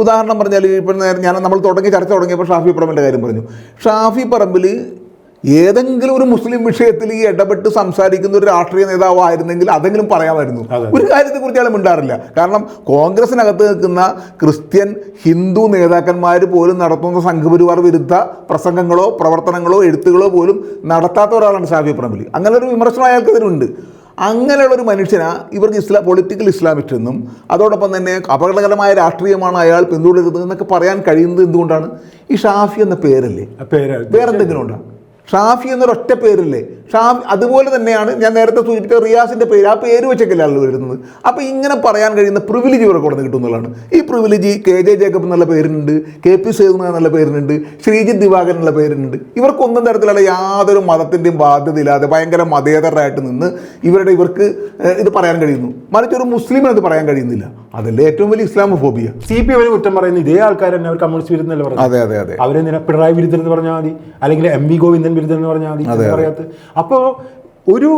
ഉദാഹരണം പറഞ്ഞാൽ ഇപ്പം നമ്മൾ ചർച്ച തുടങ്ങിയപ്പോൾ ഷാഫി പറമ്പിൻ്റെ കാര്യം പറഞ്ഞു. ഷാഫി പറമ്പിൽ ഏതെങ്കിലും ഒരു മുസ്ലിം വിഷയത്തിൽ ഈ ഇടപെട്ട് സംസാരിക്കുന്ന ഒരു രാഷ്ട്രീയ നേതാവായിരുന്നെങ്കിൽ അതെങ്കിലും പറയാമായിരുന്നു. ഒരു കാര്യത്തെക്കുറിച്ച് അയാൾ മിണ്ടാറില്ല. കാരണം കോൺഗ്രസിനകത്ത് നിൽക്കുന്ന ക്രിസ്ത്യൻ ഹിന്ദു നേതാക്കന്മാർ പോലും നടത്തുന്ന സംഘപരിവാർ വിരുദ്ധ പ്രസംഗങ്ങളോ പ്രവർത്തനങ്ങളോ എഴുത്തുകളോ പോലും നടത്താത്ത ഒരാളാണ് ഷാഫി പറമ്പിൽ. അങ്ങനെ ഒരു വിമർശനം അയാൾക്കെതിരുണ്ട്. അങ്ങനെയുള്ളൊരു മനുഷ്യനാ ഇവർക്ക് പൊളിറ്റിക്കൽ ഇസ്ലാമിസ്റ്റ് എന്നും അതോടൊപ്പം തന്നെ അപകടകരമായ രാഷ്ട്രീയമാണ് അയാൾ പിന്തുടരുന്നത് എന്നൊക്കെ പറയാൻ കഴിയുന്നത് എന്തുകൊണ്ടാണ്? ഈ ഷാഫി എന്ന പേരല്ലേ, വേറെന്തെങ്കിലും ഉണ്ടോ? ഷാഫി എന്നൊരൊറ്റ പേരില്ലേ? ഷാഫി അതുപോലെ തന്നെയാണ് ഞാൻ നേരത്തെ സൂചിപ്പിച്ച റിയാസിൻ്റെ പേര്, ആ പേര് വെച്ചൊക്കെയല്ല ആൾ വരുന്നത്. അപ്പോൾ ഇങ്ങനെ പറയാൻ കഴിയുന്ന പ്രിവിലേജ് ഇവർക്ക് കൊടുത്ത് കിട്ടുന്നതാണ്. ഈ പ്രിവിലേജ് KJ ജേക്കബ് എന്നുള്ള പേരിനുണ്ട്, KP സേതുനാഥ് എന്നുള്ള പേരിനുണ്ട്, ശ്രീജിത്ത് ദിവാകരൻ എന്നുള്ള പേരിനുണ്ട്. ഇവർക്കൊന്നും തരത്തിലുള്ള യാതൊരു മതത്തിൻ്റെയും ബാധ്യതയില്ലാതെ ഭയങ്കര മതേതരായിട്ട് നിന്ന് ഇവർക്ക് ഇത് പറയാൻ കഴിയുന്നു. മറിച്ച് ഒരു മുസ്ലിമിന് അത് പറയാൻ കഴിയുന്നില്ല. അതല്ലേ ഏറ്റവും വലിയ ഇസ്ലാമോഫോബിയ. CPM കുറ്റം പറയുന്ന ഇതേ ആൾക്കാർ തന്നെ അവർ കമ്മ്യൂണിസ്റ്റ് വിരുദ്ധനല്ലേ പറഞ്ഞു. അതെ അതെ അതെ. അവരെന്തിനാ പിണറായി വിരുദ്ധൻ എന്ന് പറഞ്ഞാൽ മതി, അല്ലെങ്കിൽ MV ഗോവിന്ദൻ വിരുദ്ധൻ എന്ന് പറഞ്ഞാൽ മതി, പറയാത്ത. അപ്പോൾ ഒരു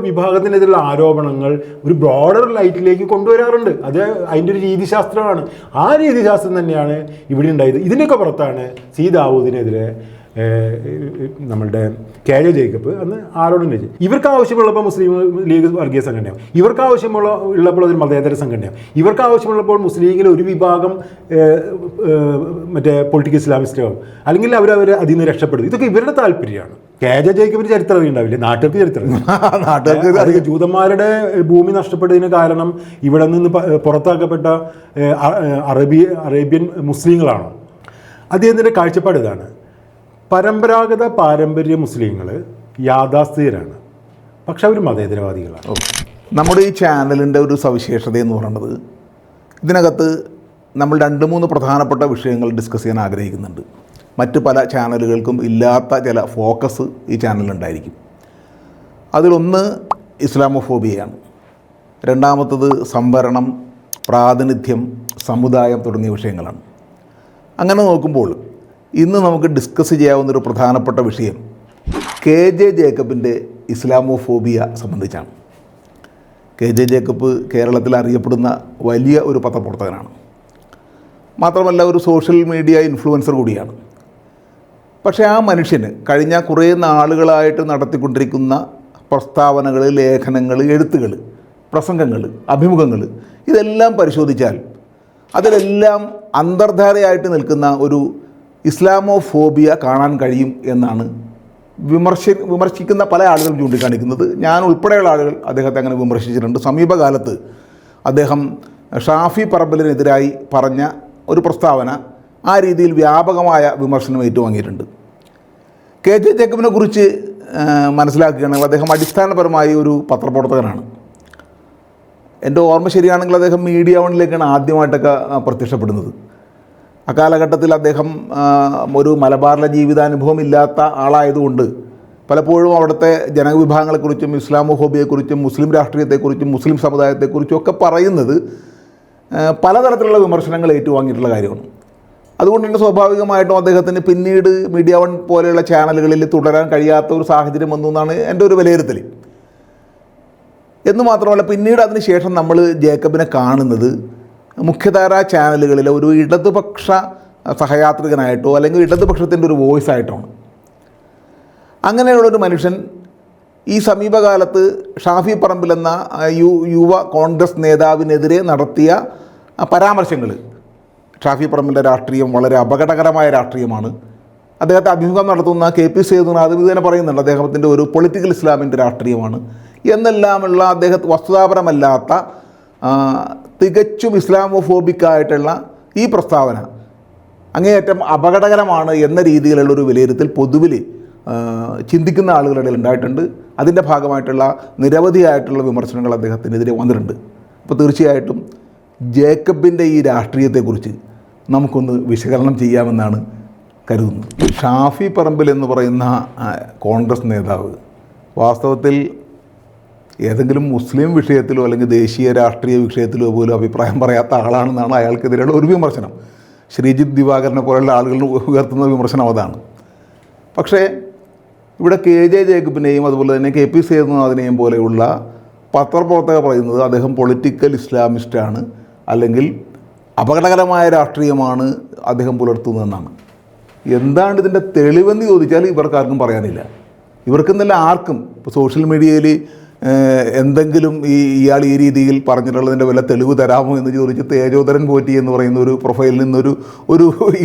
വിഭാഗത്തിനെതിരെയുള്ള ആരോപണങ്ങൾ ഒരു ബ്രോഡർ ലൈറ്റിലേക്ക് കൊണ്ടുവരാറുണ്ട്. അത് അതിൻ്റെ ഒരു രീതിശാസ്ത്രമാണ്. ആ രീതിശാസ്ത്രം തന്നെയാണ് ഇവിടെ ഉണ്ടായത്. ഇതിൻ്റെയൊക്കെ പുറത്താണ് സി ദാവൂദിനെതിരെ നമ്മളുടെ KJ ജേക്കബ് അന്ന് ആരോടും ഇവർക്ക് ആവശ്യമുള്ളപ്പോൾ മുസ്ലിം ലീഗ് വർഗീയ സംഘടനയാവും, ഇവർക്ക് ഉള്ളപ്പോൾ അതൊരു മതേതര സംഘടനയാവും, ഇവർക്ക് ആവശ്യമുള്ളപ്പോൾ മുസ്ലിം ലീഗിലെ ഒരു വിഭാഗം മറ്റേ പൊളിറ്റിക്കൽ ഇസ്ലാമിസ്റ്റാവും, അല്ലെങ്കിൽ അവർ അതിൽ നിന്ന് രക്ഷപ്പെടും. ഇതൊക്കെ ഇവരുടെ താല്പര്യമാണ്. KJ ജേക്കബിന് ചരിത്രം അറിയുണ്ടാവില്ലേ? നാട്ടുകാർക്ക് ചരിത്രം. ജൂതന്മാരുടെ ഭൂമി നഷ്ടപ്പെട്ടതിന് കാരണം ഇവിടെ നിന്ന് പുറത്താക്കപ്പെട്ട അറേബ്യൻ മുസ്ലിങ്ങളാണ്. അദ്ദേഹത്തിൻ്റെ കാഴ്ചപ്പാട് ഇതാണ്. പരമ്പരാഗത പാരമ്പര്യ മുസ്ലിങ്ങൾ യാഥാസ്ഥിതരാണ്, പക്ഷെ അവർ മതേതരവാദികളാണ്. നമ്മുടെ ഈ ചാനലിൻ്റെ ഒരു സവിശേഷത എന്ന് പറയുന്നത്, ഇതിനകത്ത് നമ്മൾ 2-3 പ്രധാനപ്പെട്ട വിഷയങ്ങൾ ഡിസ്കസ് ചെയ്യാൻ ആഗ്രഹിക്കുന്നുണ്ട്. മറ്റ് പല ചാനലുകൾക്കും ഇല്ലാത്ത ചില ഫോക്കസ് ഈ ചാനലിനുണ്ടായിരിക്കും. അതിലൊന്ന് ഇസ്ലാമോഫോബിയയാണ്, രണ്ടാമത്തത് സംവരണം, പ്രാതിനിധ്യം, സമുദായം തുടങ്ങിയ വിഷയങ്ങളാണ്. അങ്ങനെ നോക്കുമ്പോൾ ഇന്ന് നമുക്ക് ഡിസ്കസ് ചെയ്യാവുന്നൊരു പ്രധാനപ്പെട്ട വിഷയം KJ ജേക്കബിൻ്റെ ഇസ്ലാമോഫോബിയ സംബന്ധിച്ചാണ്. KJ ജേക്കബ് കേരളത്തിൽ അറിയപ്പെടുന്ന വലിയ ഒരു പത്രപ്രവർത്തകനാണ്. മാത്രമല്ല ഒരു സോഷ്യൽ മീഡിയ ഇൻഫ്ലുവൻസർ കൂടിയാണ്. പക്ഷേ ആ മനുഷ്യന് കഴിഞ്ഞ കുറേ നാളുകളായിട്ട് നടത്തിക്കൊണ്ടിരിക്കുന്ന പ്രസ്താവനകൾ, ലേഖനങ്ങൾ, എഴുത്തുകൾ, പ്രസംഗങ്ങൾ, അഭിമുഖങ്ങൾ ഇതെല്ലാം പരിശോധിച്ചാൽ അതിലെല്ലാം അന്തർധാരയായിട്ട് നിൽക്കുന്ന ഒരു ഇസ്ലാമോഫോബിയ കാണാൻ കഴിയും എന്നാണ് വിമർശിക്കുന്ന പല ആളുകളും ചൂണ്ടിക്കാണിക്കുന്നത്. ഞാൻ ഉൾപ്പെടെയുള്ള ആളുകൾ അദ്ദേഹത്തെ അങ്ങനെ വിമർശിച്ചിട്ടുണ്ട്. സമീപകാലത്ത് അദ്ദേഹം ഷാഫി പറമ്പിലിനെതിരായി പറഞ്ഞ ഒരു പ്രസ്താവന ആ രീതിയിൽ വ്യാപകമായ വിമർശനം ഏറ്റുവാങ്ങിയിട്ടുണ്ട്. KJ ജേക്കബിനെ കുറിച്ച് മനസ്സിലാക്കുകയാണെങ്കിൽ അദ്ദേഹം അടിസ്ഥാനപരമായി ഒരു പത്രപ്രവർത്തകനാണ്. എൻ്റെ ഓർമ്മ ശരിയാണെങ്കിൽ അദ്ദേഹം മീഡിയ വണ്ണിലേക്കാണ് ആദ്യമായിട്ടൊക്കെ പ്രത്യക്ഷപ്പെടുന്നത്. അക്കാലഘട്ടത്തിൽ അദ്ദേഹം ഒരു മലബാറിലെ ജീവിതാനുഭവം ഇല്ലാത്ത ആളായതുകൊണ്ട് പലപ്പോഴും അവിടുത്തെ ജനവിഭാഗങ്ങളെക്കുറിച്ചും ഇസ്ലാമോഫോബിയെക്കുറിച്ചും മുസ്ലിം രാഷ്ട്രീയത്തെക്കുറിച്ചും മുസ്ലിം സമുദായത്തെക്കുറിച്ചും ഒക്കെ പറയുന്നത് പലതരത്തിലുള്ള വിമർശനങ്ങൾ ഏറ്റുവാങ്ങിയിട്ടുള്ള കാര്യമാണ്. അതുകൊണ്ട് തന്നെ സ്വാഭാവികമായിട്ടും അദ്ദേഹത്തിന് പിന്നീട് മീഡിയ വൺ പോലെയുള്ള ചാനലുകളിൽ തുടരാൻ കഴിയാത്ത ഒരു സാഹചര്യം വന്നു എന്നാണ് എൻ്റെ ഒരു വിലയിരുത്തൽ. എന്ന് മാത്രമല്ല, പിന്നീട് അതിന് ശേഷം നമ്മൾ ജേക്കബിനെ കാണുന്നത് മുഖ്യധാരാ ചാനലുകളിലെ ഒരു ഇടതുപക്ഷ സഹയാത്രികനായിട്ടോ അല്ലെങ്കിൽ ഇടതുപക്ഷത്തിൻ്റെ ഒരു വോയിസ് ആയിട്ടാണ്. അങ്ങനെയുള്ളൊരു മനുഷ്യൻ ഈ സമീപകാലത്ത് ഷാഫി പറമ്പിൽ എന്ന യുവ കോൺഗ്രസ് നേതാവിനെതിരെ നടത്തിയ പരാമർശങ്ങൾ, ഷാഫി പറമ്പിൻ്റെ രാഷ്ട്രീയം വളരെ അപകടകരമായ രാഷ്ട്രീയമാണ്. അദ്ദേഹത്തെ അഭിമുഖം നടത്തുന്ന KP സേതുനാഥ് ഇത് തന്നെ പറയുന്നുണ്ട്, അദ്ദേഹത്തിൻ്റെ ഒരു പൊളിറ്റിക്കൽ ഇസ്ലാമിൻ്റെ രാഷ്ട്രീയമാണ് എന്നെല്ലാമുള്ള അദ്ദേഹത്തെ വസ്തുതാപരമല്ലാത്ത തികച്ചും ഇസ്ലാമോഫോബിക്കായിട്ടുള്ള ഈ പ്രസ്താവന അങ്ങേയറ്റം അപകടകരമാണ് എന്ന രീതിയിലുള്ളൊരു വിലയിരുത്തൽ പൊതുവിൽ ചിന്തിക്കുന്ന ആളുകളുടെ ഇടയിൽ ഉണ്ടായിട്ടുണ്ട്. അതിൻ്റെ ഭാഗമായിട്ടുള്ള നിരവധിയായിട്ടുള്ള വിമർശനങ്ങൾ അദ്ദേഹത്തിനെതിരെ വന്നിട്ടുണ്ട്. അപ്പോൾ തീർച്ചയായിട്ടും ജേക്കബിൻ്റെ ഈ രാഷ്ട്രീയത്തെക്കുറിച്ച് നമുക്കൊന്ന് വിശകലനം ചെയ്യാമെന്നാണ് കരുതുന്നത്. ഷാഫി പറമ്പിൽ എന്ന് പറയുന്ന കോൺഗ്രസ് നേതാവ് വാസ്തവത്തിൽ ഏതെങ്കിലും മുസ്ലിം വിഷയത്തിലോ അല്ലെങ്കിൽ ദേശീയ രാഷ്ട്രീയ വിഷയത്തിലോ പോലും അഭിപ്രായം പറയാത്ത ആളാണെന്നാണ് അയാൾക്കെതിരെയുള്ള ഒരു വിമർശനം. ശ്രീജിത്ത് ദിവാകരനെ പോലുള്ള ആളുകൾ ഉയർത്തുന്ന വിമർശനം അതാണ്. പക്ഷേ ഇവിടെ KJ ജേക്കബിനെയും അതുപോലെ തന്നെ KP സേതുനാഥിനെയും പോലെയുള്ള പത്രപ്രവർത്തകർ പറയുന്നത് അദ്ദേഹം പൊളിറ്റിക്കൽ ഇസ്ലാമിസ്റ്റാണ്, അല്ലെങ്കിൽ അപകടകരമായ രാഷ്ട്രീയമാണ് അദ്ദേഹം പുലർത്തുന്നതെന്നാണ്. എന്താണ് ഇതിൻ്റെ തെളിവെന്ന് ചോദിച്ചാൽ ഇവർക്കാർക്കും പറയാനില്ല. ഇവർക്കെന്നല്ല ആർക്കും. ഇപ്പോൾ സോഷ്യൽ മീഡിയയിൽ എന്തെങ്കിലും ഇയാൾ ഈ രീതിയിൽ പറഞ്ഞിട്ടുള്ളതിൻ്റെ വല്ല തെളിവ് തരാമോ എന്ന് ചോദിച്ച് തേജോധരൻ പോറ്റി എന്ന് പറയുന്ന ഒരു പ്രൊഫൈലിൽ നിന്നൊരു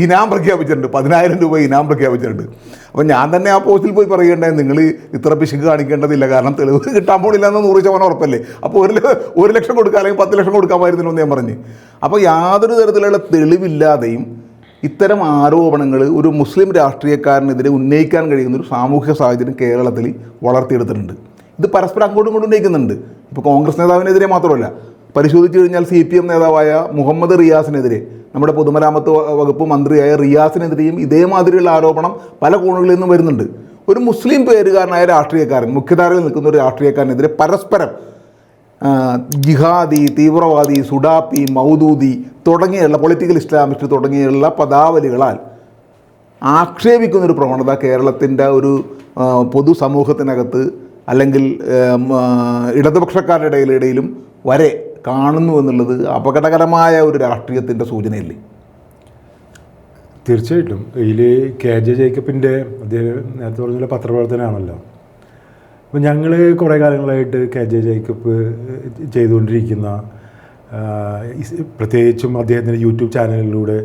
ഇനാം പ്രഖ്യാപിച്ചിട്ടുണ്ട്. 10,000 രൂപ ഇനാം പ്രഖ്യാപിച്ചിട്ടുണ്ട്. അപ്പോൾ ഞാൻ തന്നെ ആ പോസ്റ്റിൽ പോയി പറയേണ്ടത് നിങ്ങൾ ഇത്ര പിശുക്ക് കാണിക്കേണ്ടതില്ല, കാരണം തെളിവ് കിട്ടാൻ പോണില്ല എന്ന് 100% ഉറപ്പല്ലേ. അപ്പോൾ 1 ലക്ഷം കൊടുക്കുക അല്ലെങ്കിൽ 10 ലക്ഷം കൊടുക്കാമായിരുന്നല്ലോ എന്ന് ഞാൻ പറഞ്ഞ്. അപ്പോൾ യാതൊരു തരത്തിലുള്ള തെളിവില്ലാതെയും ഇത്തരം ആരോപണങ്ങൾ ഒരു മുസ്ലിം രാഷ്ട്രീയക്കാരനെതിരെ ഉന്നയിക്കാൻ കഴിയുന്ന ഒരു സാമൂഹിക സാഹചര്യം കേരളത്തിൽ വളർത്തിയെടുത്തിട്ടുണ്ട്. ഇത് പരസ്പരം അങ്ങോട്ടും ഇങ്ങോട്ടും ഉന്നയിക്കുന്നുണ്ട്. ഇപ്പോൾ കോൺഗ്രസ് നേതാവിനെതിരെ മാത്രമല്ല, പരിശോധിച്ച് കഴിഞ്ഞാൽ CPM നേതാവായ മുഹമ്മദ് റിയാസിനെതിരെ, നമ്മുടെ പൊതുമരാമത്ത് വകുപ്പ് മന്ത്രിയായ റിയാസിനെതിരെയും ഇതേമാതിരിയുള്ള ആരോപണം പല കോണുകളിൽ നിന്നും വരുന്നുണ്ട്. ഒരു മുസ്ലിം പേരുകാരനായ രാഷ്ട്രീയക്കാരൻ, മുഖ്യധാരയിൽ നിൽക്കുന്ന ഒരു രാഷ്ട്രീയക്കാരനെതിരെ പരസ്പരം ജിഹാദി, തീവ്രവാദി, സുഡാപ്പി, മൗദൂദി തുടങ്ങിയുള്ള പൊളിറ്റിക്കൽ ഇസ്ലാമിസ്റ്റ് തുടങ്ങിയുള്ള പദാവലികളാൽ ആക്ഷേപിക്കുന്നൊരു പ്രവണത കേരളത്തിൻ്റെ ഒരു പൊതുസമൂഹത്തിനകത്ത് അല്ലെങ്കിൽ ഇടതുപക്ഷക്കാരുടെ ഇടയിലും വരെ കാണുന്നു എന്നുള്ളത് അപകടകരമായ ഒരു രാഷ്ട്രീയത്തിൻ്റെ സൂചനയല്ലേ? തീർച്ചയായിട്ടും. ഇതിൽ KJ ജേക്കബിൻ്റെ അദ്ദേഹം നേരത്തെ പറഞ്ഞ പത്രപ്രവർത്തനമാണല്ലോ. അപ്പോൾ ഞങ്ങൾ കുറേ കാലങ്ങളായിട്ട് KJ ജേക്കബ് ചെയ്തുകൊണ്ടിരിക്കുന്ന, പ്രത്യേകിച്ചും അദ്ദേഹത്തിൻ്റെ യൂട്യൂബ് ചാനലിലൂടെ,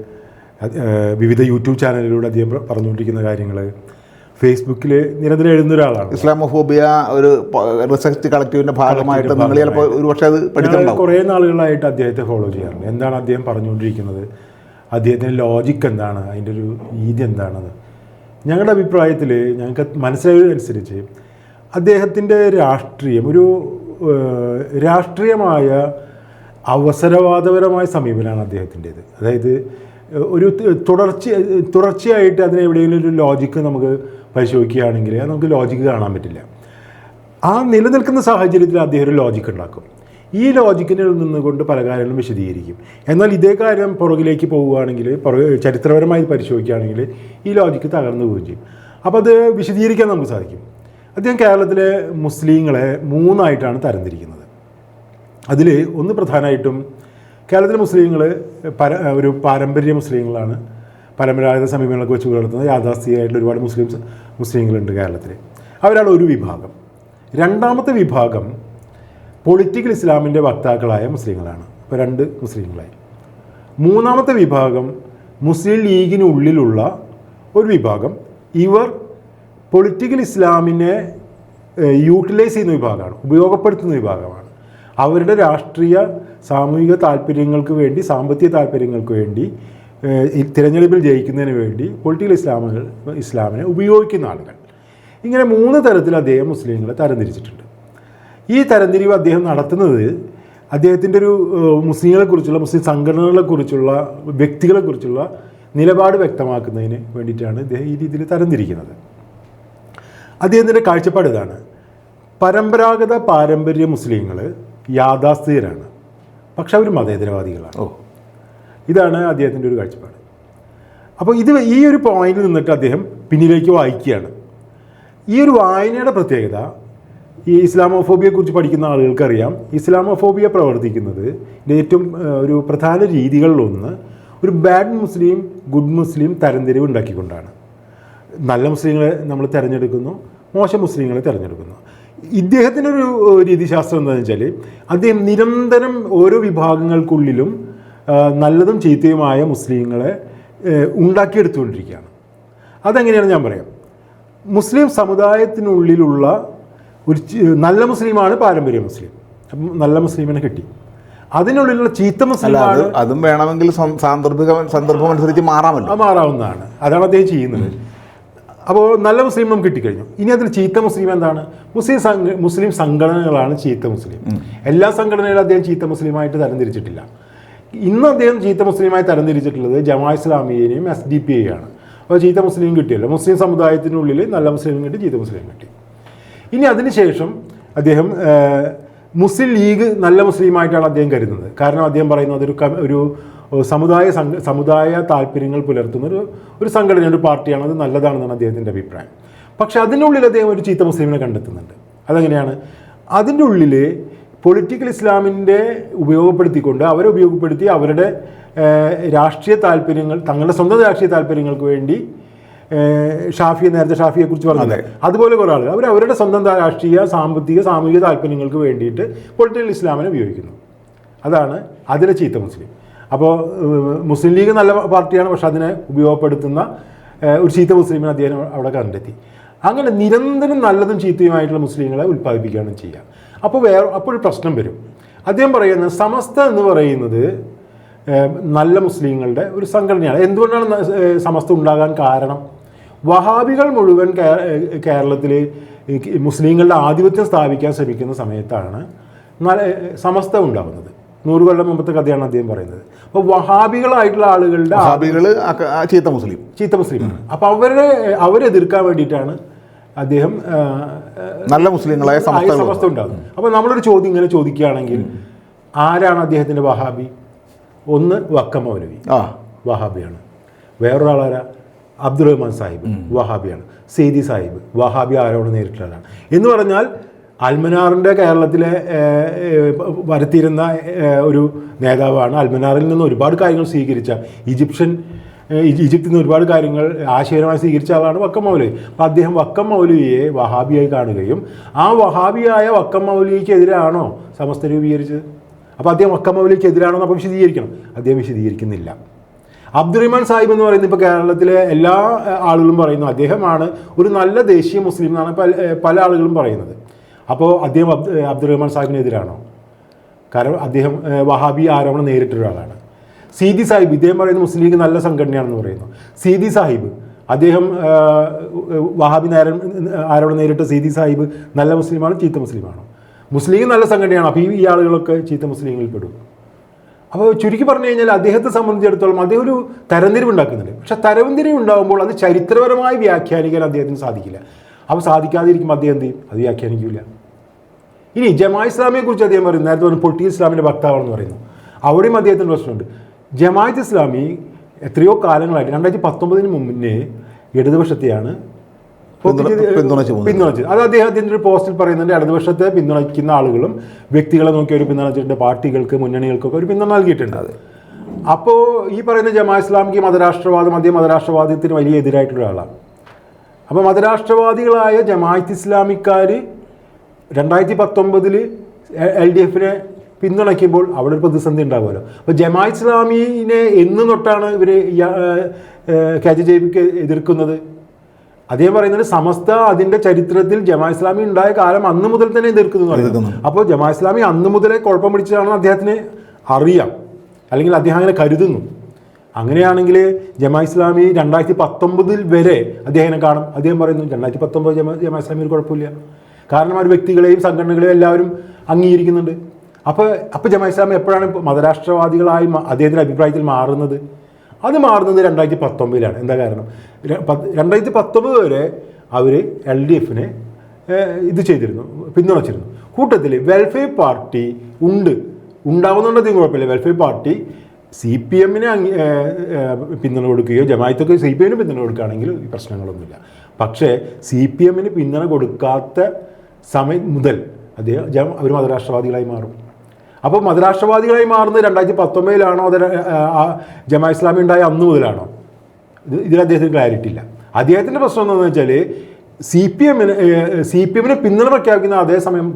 വിവിധ യൂട്യൂബ് ചാനലിലൂടെ അദ്ദേഹം പറഞ്ഞുകൊണ്ടിരിക്കുന്ന കാര്യങ്ങൾ ഫേസ്ബുക്കിൽ നിരന്തരം എഴുതുന്ന ഒരാളാണ്. ഇസ്ലാമോഫോബിയ ഒരു റിസർച്ച് കളക്റ്റീവിൻ്റെ ഭാഗമായിട്ട് നിങ്ങൾ ചിലപ്പോൾ ഒരു പക്ഷേ അത് പഠിച്ചിട്ടുണ്ടാവും. കുറേ നാളുകളായിട്ട് അദ്ദേഹത്തെ ഫോളോ ചെയ്യാറുണ്ട്. എന്താണ് അദ്ദേഹം പറഞ്ഞുകൊണ്ടിരിക്കുന്നത്, അദ്ദേഹത്തിൻ്റെ ലോജിക്ക് എന്താണ്, അതിൻ്റെ ഒരു രീതി എന്താണെന്ന്. ഞങ്ങളുടെ അഭിപ്രായത്തിൽ ഞങ്ങൾക്ക് മനസ്സിലായതനുസരിച്ച് അദ്ദേഹത്തിൻ്റെ രാഷ്ട്രീയം ഒരു രാഷ്ട്രീയമായ അവസരവാദപരമായ സമീപനമാണ് അദ്ദേഹത്തിൻ്റേത്. അതായത് ഒരു തുടർച്ചയായിട്ട് അതിന് എവിടെയെങ്കിലും ഒരു ലോജിക്ക് നമുക്ക് പരിശോധിക്കുകയാണെങ്കിൽ നമുക്ക് ലോജിക്ക് കാണാൻ പറ്റില്ല. ആ നിലനിൽക്കുന്ന സാഹചര്യത്തിൽ അദ്ദേഹം ഒരു ലോജിക്ക് ഉണ്ടാക്കും. ഈ ലോജിക്കിനിൽ നിന്നുകൊണ്ട് പല കാര്യങ്ങളും വിശദീകരിക്കും. എന്നാൽ ഇതേ കാര്യം പുറകിലേക്ക് പോവുകയാണെങ്കിൽ, ചരിത്രപരമായി പരിശോധിക്കുകയാണെങ്കിൽ ഈ ലോജിക്ക് തകർന്നു പോവുകയും ചെയ്യും. അപ്പോൾ അത് വിശദീകരിക്കാൻ നമുക്ക് സാധിക്കും. അദ്ദേഹം കേരളത്തിലെ മുസ്ലിങ്ങളെ 3ആയിട്ടാണ് തരംതിരിക്കുന്നത്. അതിൽ ഒന്ന് പ്രധാനമായിട്ടും കേരളത്തിലെ മുസ്ലിങ്ങൾ ഒരു പാരമ്പര്യ മുസ്ലിങ്ങളാണ്. പരമ്പരാഗത സമീപനങ്ങളൊക്കെ വെച്ച് പുലർത്തുന്ന യാഥാസ്ഥികമായിട്ടുള്ള ഒരുപാട് മുസ്ലിങ്ങളുണ്ട് കേരളത്തിൽ. അവരാണ് ഒരു വിഭാഗം. രണ്ടാമത്തെ വിഭാഗം പൊളിറ്റിക്കൽ ഇസ്ലാമിൻ്റെ വക്താക്കളായ മുസ്ലിങ്ങളാണ്. ഇപ്പോൾ 2 മുസ്ലിങ്ങളായി. മൂന്നാമത്തെ വിഭാഗം മുസ്ലിം ലീഗിനുള്ളിലുള്ള ഒരു വിഭാഗം. ഇവർ പൊളിറ്റിക്കൽ ഇസ്ലാമിനെ യൂട്ടിലൈസ് ചെയ്യുന്ന വിഭാഗമാണ്, ഉപയോഗപ്പെടുത്തുന്ന വിഭാഗമാണ്. അവരുടെ രാഷ്ട്രീയ സാമൂഹിക താല്പര്യങ്ങൾക്ക് വേണ്ടി, സാമ്പത്തിക താല്പര്യങ്ങൾക്ക് വേണ്ടി, തിരഞ്ഞെടുപ്പിൽ ജയിക്കുന്നതിന് വേണ്ടി പൊളിറ്റിക്കൽ ഇസ്ലാമിനെ ഉപയോഗിക്കുന്ന ആളുകൾ. ഇങ്ങനെ 3 തരത്തിൽ അദ്ദേഹം മുസ്ലിങ്ങളെ തരംതിരിച്ചിട്ടുണ്ട്. ഈ തരംതിരിവ് അദ്ദേഹം നടത്തുന്നത് അദ്ദേഹത്തിൻ്റെ ഒരു മുസ്ലിങ്ങളെക്കുറിച്ചുള്ള, മുസ്ലിം സംഘടനകളെക്കുറിച്ചുള്ള, വ്യക്തികളെക്കുറിച്ചുള്ള നിലപാട് വ്യക്തമാക്കുന്നതിന് വേണ്ടിയിട്ടാണ് അദ്ദേഹം ഈ രീതിയിൽ തരംതിരിക്കുന്നത്. അദ്ദേഹത്തിൻ്റെ കാഴ്ചപ്പാട് ഇതാണ്: പാരമ്പര്യ മുസ്ലിങ്ങൾ യാഥാസ്ഥികരാണ്, പക്ഷെ അവർ മതേതരവാദികളാണ്. ഇതാണ് അദ്ദേഹത്തിൻ്റെ ഒരു കാഴ്ചപ്പാട്. അപ്പോൾ ഈ ഒരു പോയിന്റിൽ നിന്നിട്ട് അദ്ദേഹം പിന്നിലേക്ക് വായിക്കുകയാണ്. ഈ ഒരു വായനയുടെ പ്രത്യേകത, ഈ ഇസ്ലാമോഫോബിയെക്കുറിച്ച് പഠിക്കുന്ന ആളുകൾക്കറിയാം. ഇസ്ലാമോഫോബിയ പ്രവർത്തിക്കുന്നത് ഏറ്റവും ഒരു പ്രധാന രീതികളിലൊന്ന് ഒരു ബാഡ് മുസ്ലിം, ഗുഡ് മുസ്ലിം തരംതിരിവ് ഉണ്ടാക്കിക്കൊണ്ടാണ്. നല്ല മുസ്ലിങ്ങളെ നമ്മൾ തിരഞ്ഞെടുക്കുന്നു, മോശം മുസ്ലിങ്ങളെ തിരഞ്ഞെടുക്കുന്നു. ഇദ്ദേഹത്തിനൊരു രീതിശാസ്ത്രം എന്താണെന്ന് വെച്ചാൽ, അദ്ദേഹം നിരന്തരം ഓരോ വിഭാഗങ്ങൾക്കുള്ളിലും നല്ലതും ചീത്തയുമായ മുസ്ലിങ്ങളെ ഉണ്ടാക്കിയെടുത്തുകൊണ്ടിരിക്കുകയാണ്. അതെങ്ങനെയാണ് ഞാൻ പറയാം. മുസ്ലിം സമുദായത്തിനുള്ളിലുള്ള ഒരു നല്ല മുസ്ലിമാണ് പാരമ്പര്യ മുസ്ലിം. അപ്പം നല്ല മുസ്ലിമിനെ കിട്ടി. അതിനുള്ളിലുള്ള ചീത്ത മുസ്ലിമാണ്. അതും വേണമെങ്കിൽ സന്ദർഭം അനുസരിച്ച് മാറാവുന്നതാണ്. അതാണ് അദ്ദേഹം ചെയ്യുന്നത്. അപ്പോൾ നല്ല മുസ്ലിം നമുക്ക് കിട്ടിക്കഴിഞ്ഞു. ഇനി അതിൽ ചീത്ത മുസ്ലിം എന്താണ്? മുസ്ലിം സംഘടനകളാണ് ചീത്ത മുസ്ലിം. എല്ലാ സംഘടനകളും അദ്ദേഹം ചീത്ത മുസ്ലിമായിട്ട് തരംതിരിച്ചിട്ടില്ല. ഇന്ന് അദ്ദേഹം ചീത്ത മുസ്ലിമായി തരംതിരിച്ചിട്ടുള്ളത് ജമാഅത്ത് ഇസ്ലാമിയെയും SDP ആണ്. അപ്പോൾ ചീത്ത മുസ്ലിം കിട്ടിയല്ലോ. മുസ്ലിം സമുദായത്തിനുള്ളിൽ നല്ല മുസ്ലിം കിട്ടി, ചീത്ത മുസ്ലിം കിട്ടി. ഇനി അതിനുശേഷം അദ്ദേഹം മുസ്ലിം ലീഗ് നല്ല മുസ്ലിമായിട്ടാണ് അദ്ദേഹം കരുതുന്നത്. കാരണം അദ്ദേഹം പറയുന്നത് ഒരു സമുദായ താല്പര്യങ്ങൾ പുലർത്തുന്ന ഒരു സംഘടന, ഒരു പാർട്ടിയാണ്, അത് നല്ലതാണെന്നാണ് അദ്ദേഹത്തിൻ്റെ അഭിപ്രായം. പക്ഷെ അതിനുള്ളിൽ അദ്ദേഹം ഒരു ചീത്ത മുസ്ലിമിനെ കണ്ടെത്തുന്നുണ്ട്. അതെങ്ങനെയാണ്? അതിൻ്റെ ഉള്ളിൽ പൊളിറ്റിക്കൽ ഇസ്ലാമിൻ്റെ ഉപയോഗപ്പെടുത്തിക്കൊണ്ട് അവരെ ഉപയോഗപ്പെടുത്തി അവരുടെ രാഷ്ട്രീയ താല്പര്യങ്ങൾ, തങ്ങളുടെ സ്വന്തം രാഷ്ട്രീയ താല്പര്യങ്ങൾക്ക് വേണ്ടി നേരത്തെ ഷാഫിയെക്കുറിച്ച് പറഞ്ഞത് അതുപോലെ കുറേ ആളുകൾ അവരുടെ സ്വന്തം രാഷ്ട്രീയ സാമൂഹിക താല്പര്യങ്ങൾക്ക് വേണ്ടിയിട്ട് പൊളിറ്റിക്കൽ ഇസ്ലാമിനെ ഉപയോഗിക്കുന്നു. അതാണ് അതിലെ ചീത്ത മുസ്ലിം. അപ്പോൾ മുസ്ലിം ലീഗ് നല്ല പാർട്ടിയാണ്, പക്ഷെ അതിനെ ഉപയോഗപ്പെടുത്തുന്ന ഒരു ചീത്ത മുസ്ലിമിനെ അദ്ദേഹം അവിടെ കണ്ടെത്തി. അങ്ങനെ നിരന്തരം നല്ലതും ചീത്തയുമായിട്ടുള്ള മുസ്ലിങ്ങളെ ഉൽപ്പാദിപ്പിക്കുകയാണ് ചെയ്യുക. അപ്പോൾ ഒരു പ്രശ്നം വരും. അദ്ദേഹം പറയുന്നത് സമസ്ത എന്ന് പറയുന്നത് നല്ല മുസ്ലിങ്ങളുടെ ഒരു സംഘടനയാണ്. എന്തുകൊണ്ടാണ് സമസ്ത ഉണ്ടാകാൻ കാരണം? വഹാബികൾ മുഴുവൻ കേരളത്തിൽ മുസ്ലിങ്ങളുടെ ആധിപത്യം സ്ഥാപിക്കാൻ ശ്രമിക്കുന്ന സമയത്താണ് സമസ്ത ഉണ്ടാകുന്നത്. 100 കൊല്ലം മുമ്പത്തെ കഥയാണ് അദ്ദേഹം പറയുന്നത്. അപ്പോൾ വഹാബികളായിട്ടുള്ള ആളുകളുടെ ചീത്ത മുസ്ലിമാണ്. അപ്പോൾ അവരെതിർക്കാൻ വേണ്ടിയിട്ടാണ് അദ്ദേഹം നല്ല മുസ്ലിങ്ങളായ സമസ്ത ഉണ്ടാകുന്നത്. അപ്പോൾ നമ്മളൊരു ചോദ്യം ഇങ്ങനെ ചോദിക്കുകയാണെങ്കിൽ ആരാണ് അദ്ദേഹത്തിൻ്റെ വഹാബി? ഒന്ന് വക്കം മൗലവി വഹാബിയാണ്. വേറൊരാളാരാ? അബ്ദുറഹ്മാൻ സാഹിബ് വഹാബിയാണ്. സെയ്ദി സാഹിബ് വഹാബി ആരോപണം നേരിട്ടുള്ളതാണ്. എന്ന് പറഞ്ഞാൽ അൽമനാറിൻ്റെ കേരളത്തിലെ വരുത്തിയിരുന്ന ഒരു നേതാവാണ്. അൽമനാറിൽ നിന്ന് ഒരുപാട് കാര്യങ്ങൾ സ്വീകരിച്ച ഈജിപ്തിൽ നിന്ന് ഒരുപാട് കാര്യങ്ങൾ ആശയപരമായി സ്വീകരിച്ച ആളാണ് വക്കം മൗലവി. അപ്പോൾ അദ്ദേഹം വക്കം മൗലവിയെ വഹാബിയായി കാണുകയും ആ വഹാബിയായ വക്കം മൗലവിക്കെതിരാണോ സമസ്ത രൂപീകരിച്ചത്? അപ്പോൾ അദ്ദേഹം വക്കം മൗലവിക്കെതിരാണോ അപ്പോൾ വിശദീകരിക്കണം. അദ്ദേഹം വിശദീകരിക്കുന്നില്ല. അബ്ദുറഹ്മാൻ സാഹിബ് എന്ന് പറയുന്നത് ഇപ്പോൾ കേരളത്തിലെ എല്ലാ ആളുകളും പറയുന്നു അദ്ദേഹമാണ് ഒരു നല്ല ദേശീയ മുസ്ലിം എന്നാണ് പല ആളുകളും പറയുന്നത്. അപ്പോൾ അദ്ദേഹം അബ്ദുറഹ്മാൻ സാഹിബിനെതിരാണോ? കാരണം അദ്ദേഹം വഹാബി ആരോപണം നേരിട്ടൊരാളാണ്. സീദി സാഹിബ് ഇദ്ദേഹം പറയുന്നത് മുസ്ലിം ലീഗ് നല്ല സംഘടനയാണെന്ന് പറയുന്നു. സീദി സാഹിബ് അദ്ദേഹം വഹാബി ആരോപണം നേരിട്ട സീദി സാഹിബ് നല്ല മുസ്ലിമാണോ ചീത്ത മുസ്ലിമാണോ? മുസ്ലിം ലീഗ് നല്ല സംഘടനയാണ്. അപ്പോൾ ഈ ആളുകളൊക്കെ ചീത്ത മുസ്ലിങ്ങളിൽ പെടും. അപ്പോൾ ചുരുക്കി പറഞ്ഞു കഴിഞ്ഞാൽ അദ്ദേഹത്തെ സംബന്ധിച്ചിടത്തോളം അദ്ദേഹം ഒരു തരംതിരിവ് ഉണ്ടാക്കുന്നുണ്ട്. പക്ഷെ തരംതിരിവ് ഉണ്ടാകുമ്പോൾ അത് ചരിത്രപരമായി വ്യാഖ്യാനിക്കാൻ അദ്ദേഹത്തിന് സാധിക്കില്ല. അപ്പോൾ സാധിക്കാതിരിക്കുമ്പോൾ അദ്ദേഹം എന്ത് ചെയ്യും? അത് വ്യാഖ്യാനിക്കില്ല. ഇനി ജമാഅത്ത് ഇസ്ലാമിയെക്കുറിച്ച് അദ്ദേഹം പറയുന്നു, നേരത്തെ പറഞ്ഞു പൊളിറ്റിക്കൽ ഇസ്ലാമിൻ്റെ വക്താവാണെന്ന് പറയുന്നു. അവിടെയും അദ്ദേഹത്തിന് പ്രശ്നമുണ്ട്. ജമാഅത്ത് ഇസ്ലാമി എത്രയോ കാലങ്ങളായിട്ട് 2019 മുന്നേ ഇടതുപക്ഷത്തെയാണ് പിന്തുണച്ചത്. അത് അദ്ദേഹത്തിൻ്റെ ഒരു പോസ്റ്റിൽ പറയുന്നുണ്ട്. ഇടതുപക്ഷത്തെ പിന്തുണയ്ക്കുന്ന ആളുകളും വ്യക്തികളെ നോക്കി അവർ പിന്തുണച്ചിട്ടുണ്ട്, പാർട്ടികൾക്ക് മുന്നണികൾക്കൊക്കെ ഒരു പിന്തുണ നൽകിയിട്ടുണ്ട്. അപ്പോൾ ഈ പറയുന്ന ജമാഅത്ത് ഇസ്ലാമിക്ക് മതരാഷ്ട്രവാദം, അദ്ദേഹം മതരാഷ്ട്രവാദത്തിന് വലിയ എതിരായിട്ടുള്ള ആളാണ്. അപ്പോൾ മതരാഷ്ട്രവാദികളായ ജമാഅത്ത് ഇസ്ലാമിക്കാർ 2019 LDFനെ പിന്തുണയ്ക്കുമ്പോൾ അവിടെ ഒരു പ്രതിസന്ധി ഉണ്ടാകുമല്ലോ. അപ്പോൾ ജമാഅത്ത് ഇസ്ലാമിനെ എന്ന് തൊട്ടാണ് ഇവർ KJJPക്ക് എതിർക്കുന്നത്? അദ്ദേഹം പറയുന്നത് സമസ്ത അതിൻ്റെ ചരിത്രത്തിൽ ജമാഅത്ത് ഇസ്ലാമി ഉണ്ടായ കാലം അന്ന് മുതൽ തന്നെ എതിർക്കുന്നു പറയുന്നു. അപ്പോൾ ജമാഅത്ത് ഇസ്ലാമി അന്ന് മുതലേ കുഴപ്പം പിടിച്ചതാണെന്ന് അദ്ദേഹത്തിന് അറിയാം, അല്ലെങ്കിൽ അദ്ദേഹം അങ്ങനെ കരുതുന്നു. അങ്ങനെയാണെങ്കിൽ ജമാഅത്ത് ഇസ്ലാമി 2019 വരെ അദ്ദേഹത്തിനെ കാണും. അദ്ദേഹം പറയുന്നു 2019 ജമാഅത്ത് ഇസ്ലാമി ഒരു കുഴപ്പമില്ല, കാരണം അവർ വ്യക്തികളെയും സംഘടനകളെയും എല്ലാവരും അംഗീകരിക്കുന്നുണ്ട്. അപ്പോൾ ജമാഅത്ത് ഇസ്ലാമി എപ്പോഴാണ് മതരാഷ്ട്രവാദികളായി അദ്ദേഹത്തിൻ്റെ അഭിപ്രായത്തിൽ മാറുന്നത്? അത് മാറുന്നത് 2019 എന്താ കാരണം? 2019 വരെ അവർ LDFനെ ഇത് ചെയ്തിരുന്നു, പിന്തുണച്ചിരുന്നു. കൂട്ടത്തിൽ വെൽഫെയർ പാർട്ടി ഉണ്ടാവുന്നുണ്ടെങ്കിൽ കുഴപ്പമില്ല. വെൽഫെയർ പാർട്ടി CPMനെ പിന്തുണ കൊടുക്കുകയോ ജമാഅത്തൊക്കെ CPMന് പിന്തുണ കൊടുക്കുകയാണെങ്കിൽ ഈ പ്രശ്നങ്ങളൊന്നുമില്ല. പക്ഷേ CPMന് പിന്തുണ കൊടുക്കാത്ത സമയം മുതൽ അവർ മതരാഷ്ട്രവാദികളായി മാറും. അപ്പോൾ മതരാഷ്ട്രവാദികളായി മാറുന്നത് 2019 അതോ ജമാഅത്ത് ഇസ്ലാമി ഉണ്ടായ അന്ന് മുതലാണോ? ഇതിൽ അദ്ദേഹത്തിന് ക്ലാരിറ്റി ഇല്ല. അദ്ദേഹത്തിൻ്റെ പ്രശ്നം എന്താണെന്ന് വെച്ചാൽ CPMന് പിന്തുണ പ്രഖ്യാപിക്കുന്ന അതേ സമയം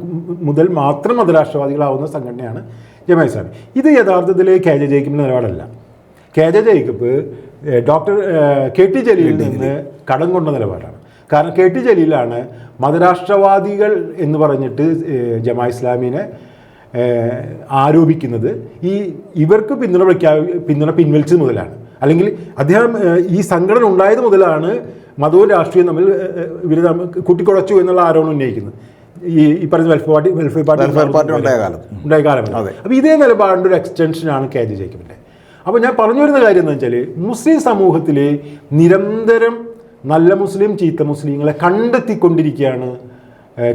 മുതൽ മാത്രം മതരാഷ്ട്രവാദികളാവുന്ന സംഘടനയാണ് ജമാഅത്ത് ഇസ്ലാമി. ഇത് യഥാർത്ഥത്തിൽ KJ ജേക്കബിൻ്റെ നിലപാടല്ല. KJ Jacob doctor KT ജലീലിൽ നിന്ന് കടം കൊണ്ട നിലപാടാണ്. കാരണം KT ജലീലാണ് മതരാഷ്ട്രവാദികൾ എന്ന് പറഞ്ഞിട്ട് ജമാഅത്ത് ഇസ്ലാമിനെ ആരോപിക്കുന്നത് ഇവർക്ക് പിന്തുണ പിൻവലിച്ചത് മുതലാണ്. അല്ലെങ്കിൽ അദ്ദേഹം ഈ സംഘടന ഉണ്ടായത് മുതലാണ് മതവും രാഷ്ട്രീയവും തമ്മിൽ ഇവർ കൂട്ടിക്കുഴച്ചു എന്നുള്ള ആരോപണം ഉന്നയിക്കുന്നത്. ഈ പറഞ്ഞ വെൽഫെയർ പാർട്ടി ഉണ്ടായ കാലമാണ്. അപ്പോൾ ഇതേ നിലപാടിൻ്റെ ഒരു എക്സ്റ്റൻഷനാണ് KJ ജേക്കബിൻ്റെ. അപ്പോൾ ഞാൻ പറഞ്ഞു വരുന്ന കാര്യം എന്ന് വെച്ചാൽ മുസ്ലിം സമൂഹത്തിൽ നിരന്തരം നല്ല മുസ്ലിം ചീത്ത മുസ്ലിങ്ങളെ കണ്ടെത്തിക്കൊണ്ടിരിക്കുകയാണ്